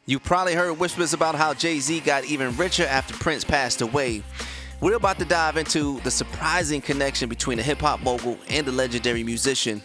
You probably heard whispers about how Jay-Z got even richer after Prince passed away. We're about to dive into the surprising connection between the hip-hop mogul and the legendary musician.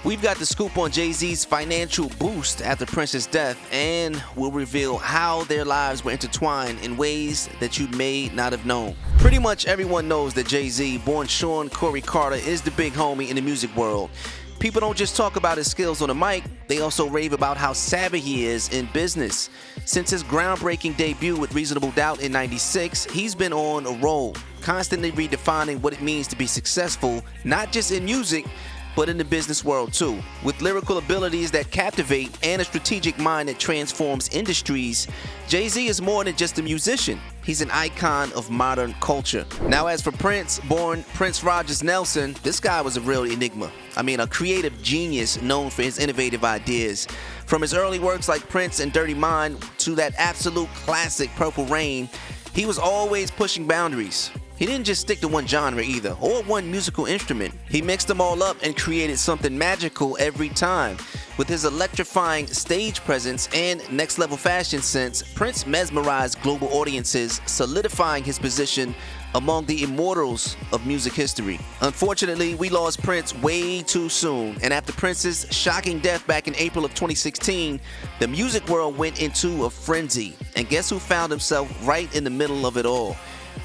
We've got the scoop on Jay-Z's financial boost after Prince's death, and we'll reveal how their lives were intertwined in ways that you may not have known. Pretty much everyone knows that Jay-Z, born Sean Corey Carter, is the big homie in the music world. People don't just talk about his skills on the mic, they also rave about how savvy he is in business. Since his groundbreaking debut with Reasonable Doubt in '96, he's been on a roll, constantly redefining what it means to be successful, not just in music, but in the business world too. With lyrical abilities that captivate and a strategic mind that transforms industries, Jay-Z is more than just a musician. He's an icon of modern culture. Now as for Prince, born Prince Rogers Nelson, this guy was a real enigma. A creative genius known for his innovative ideas. From his early works like Prince and Dirty Mind to that absolute classic Purple Rain, he was always pushing boundaries. He didn't just stick to one genre either, or one musical instrument. He mixed them all up and created something magical every time. With his electrifying stage presence and next-level fashion sense, Prince mesmerized global audiences, solidifying his position among the immortals of music history. Unfortunately, we lost Prince way too soon, and after Prince's shocking death back in April of 2016, the music world went into a frenzy. And guess who found himself right in the middle of it all?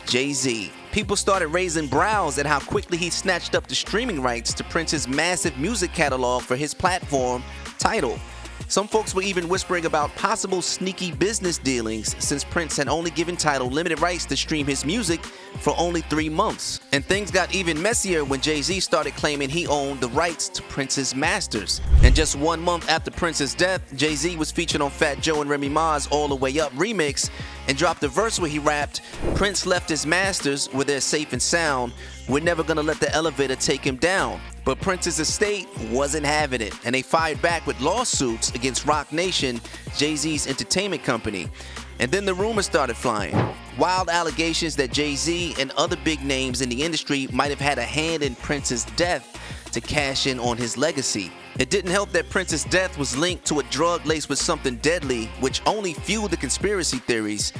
Jay-Z. People started raising brows at how quickly he snatched up the streaming rights to Prince's massive music catalog for his platform, Tidal. Some folks were even whispering about possible sneaky business dealings since Prince had only given Tidal limited rights to stream his music for only 3 months. And things got even messier when Jay-Z started claiming he owned the rights to Prince's masters. And just 1 month after Prince's death, Jay-Z was featured on Fat Joe and Remy Ma's All the Way Up remix and dropped a verse where he rapped, "Prince left his masters where they're safe and sound. We're never gonna let the elevator take him down." But Prince's estate wasn't having it, and they fired back with lawsuits against Roc Nation, Jay-Z's entertainment company. And then the rumors started flying. Wild allegations that Jay-Z and other big names in the industry might have had a hand in Prince's death to cash in on his legacy. It didn't help that Prince's death was linked to a drug laced with something deadly, which only fueled the conspiracy theories.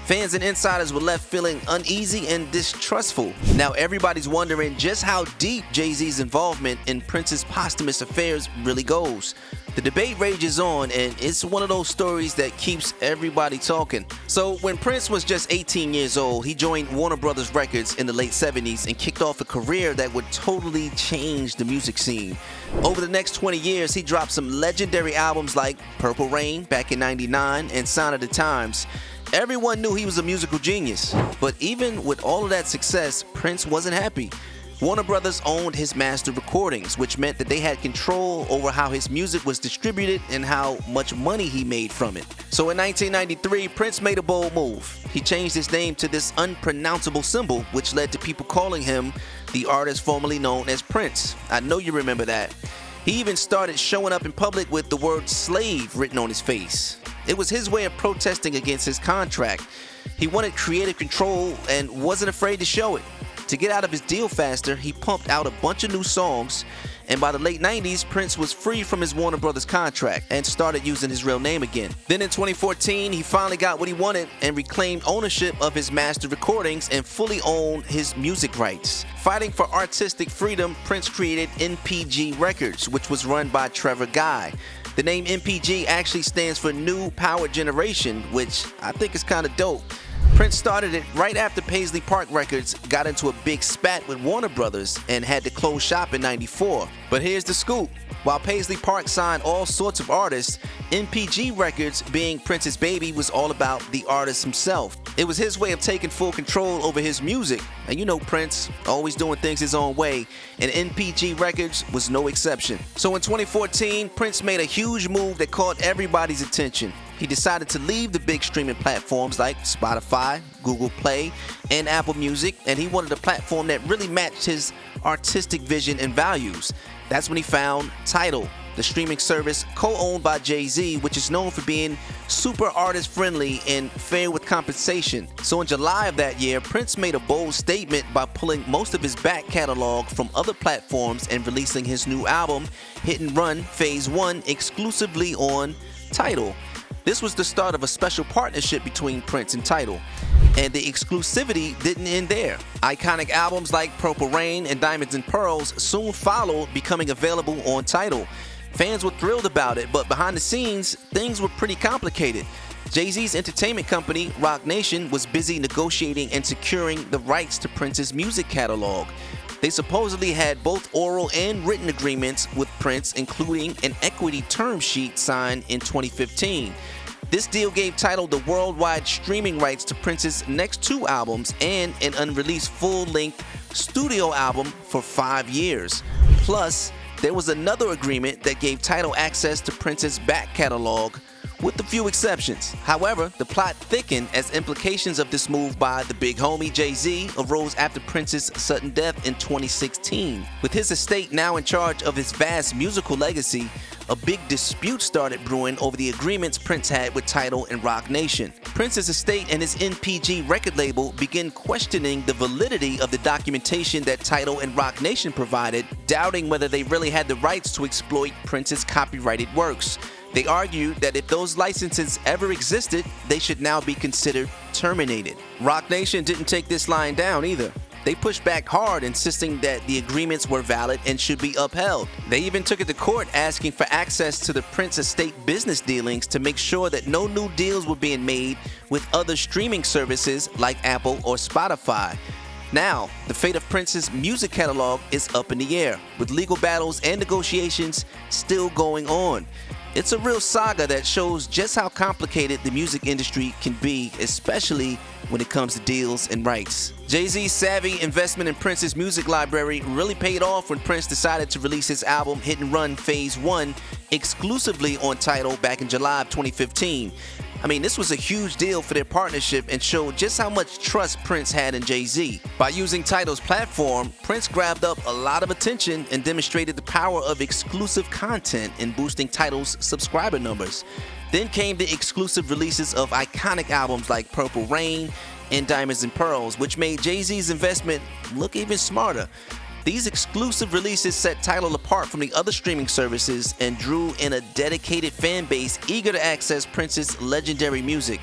Fans and insiders were left feeling uneasy and distrustful. Now everybody's wondering just how deep Jay-Z's involvement in Prince's posthumous affairs really goes. The debate rages on, and it's one of those stories that keeps everybody talking. So when Prince was just 18 years old, he joined Warner Brothers Records in the late 70s and kicked off a career that would totally change the music scene. Over the next 20 years, he dropped some legendary albums like Purple Rain back in '99 and Sign of the Times. Everyone knew he was a musical genius, but even with all of that success, Prince wasn't happy. Warner Brothers owned his master recordings, which meant that they had control over how his music was distributed and how much money he made from it. So in 1993, Prince made a bold move. He changed his name to this unpronounceable symbol, which led to people calling him the artist formerly known as Prince. I know you remember that. He even started showing up in public with the word slave written on his face. It was his way of protesting against his contract. He wanted creative control and wasn't afraid to show it. To get out of his deal faster, he pumped out a bunch of new songs, and by the late 90s, Prince was free from his Warner Brothers contract and started using his real name again. Then in 2014, he finally got what he wanted and reclaimed ownership of his master recordings and fully owned his music rights. Fighting for artistic freedom, Prince created NPG Records, which was run by Trevor Guy. The name NPG actually stands for New Power Generation, which I think is kind of dope. Prince started it right after Paisley Park Records got into a big spat with Warner Brothers and had to close shop in '94. But here's the scoop. While Paisley Park signed all sorts of artists, NPG Records, being Prince's baby, was all about the artist himself. It was his way of taking full control over his music. And you know Prince, always doing things his own way, and NPG Records was no exception. So in 2014, Prince made a huge move that caught everybody's attention. He decided to leave the big streaming platforms like Spotify, Google Play, and Apple Music, and he wanted a platform that really matched his artistic vision and values. That's when he found Tidal, the streaming service co-owned by Jay-Z, which is known for being super artist-friendly and fair with compensation. So in July of that year, Prince made a bold statement by pulling most of his back catalog from other platforms and releasing his new album, Hit and Run Phase 1, exclusively on Tidal. This was the start of a special partnership between Prince and Tidal. And the exclusivity didn't end there. Iconic albums like Purple Rain and Diamonds and Pearls soon followed, becoming available on Tidal. Fans were thrilled about it, but behind the scenes, things were pretty complicated. Jay-Z's entertainment company, Roc Nation, was busy negotiating and securing the rights to Prince's music catalog. They supposedly had both oral and written agreements with Prince, including an equity term sheet signed in 2015. This deal gave Tidal the worldwide streaming rights to Prince's next 2 albums and an unreleased full-length studio album for 5 years. Plus, there was another agreement that gave Tidal access to Prince's back catalog, with a few exceptions. However, the plot thickened as implications of this move by the big homie Jay-Z arose after Prince's sudden death in 2016. With his estate now in charge of his vast musical legacy, a big dispute started brewing over the agreements Prince had with Tidal and Roc Nation. Prince's estate and his NPG record label began questioning the validity of the documentation that Tidal and Roc Nation provided, doubting whether they really had the rights to exploit Prince's copyrighted works. They argued that if those licenses ever existed, they should now be considered terminated. Roc Nation didn't take this line down either. They pushed back hard, insisting that the agreements were valid and should be upheld. They even took it to court asking for access to the Prince estate business dealings to make sure that no new deals were being made with other streaming services like Apple or Spotify. Now, the fate of Prince's music catalog is up in the air, with legal battles and negotiations still going on. It's a real saga that shows just how complicated the music industry can be, especially when it comes to deals and rights. Jay-Z's savvy investment in Prince's music library really paid off when Prince decided to release his album Hit and Run Phase 1 exclusively on Tidal back in July of 2015. This was a huge deal for their partnership and showed just how much trust Prince had in Jay-Z. By using Tidal's platform, Prince grabbed up a lot of attention and demonstrated the power of exclusive content in boosting Tidal's subscriber numbers. Then came the exclusive releases of iconic albums like Purple Rain and Diamonds and Pearls, which made Jay-Z's investment look even smarter. These exclusive releases set Tidal apart from the other streaming services and drew in a dedicated fan base eager to access Prince's legendary music.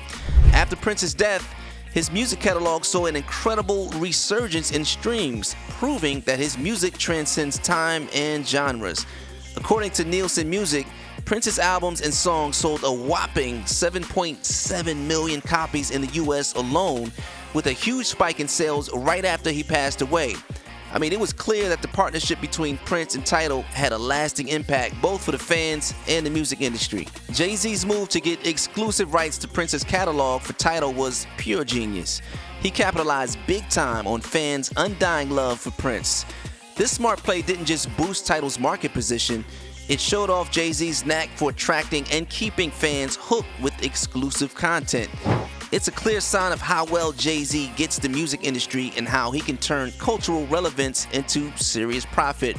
After Prince's death, his music catalog saw an incredible resurgence in streams, proving that his music transcends time and genres. According to Nielsen Music, Prince's albums and songs sold a whopping 7.7 million copies in the US alone, with a huge spike in sales right after he passed away. It was clear that the partnership between Prince and Tidal had a lasting impact both for the fans and the music industry. Jay-Z's move to get exclusive rights to Prince's catalog for Tidal was pure genius. He capitalized big time on fans' undying love for Prince. This smart play didn't just boost Tidal's market position, it showed off Jay-Z's knack for attracting and keeping fans hooked with exclusive content. It's a clear sign of how well Jay-Z gets the music industry and how he can turn cultural relevance into serious profit.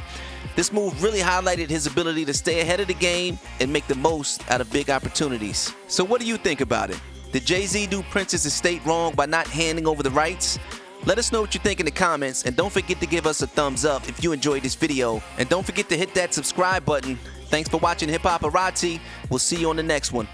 This move really highlighted his ability to stay ahead of the game and make the most out of big opportunities. So what do you think about it? Did Jay-Z do Prince's estate wrong by not handing over the rights? Let us know what you think in the comments, and don't forget to give us a thumbs up if you enjoyed this video. And don't forget to hit that subscribe button. Thanks for watching HiphopaRazzi. We'll see you on the next one.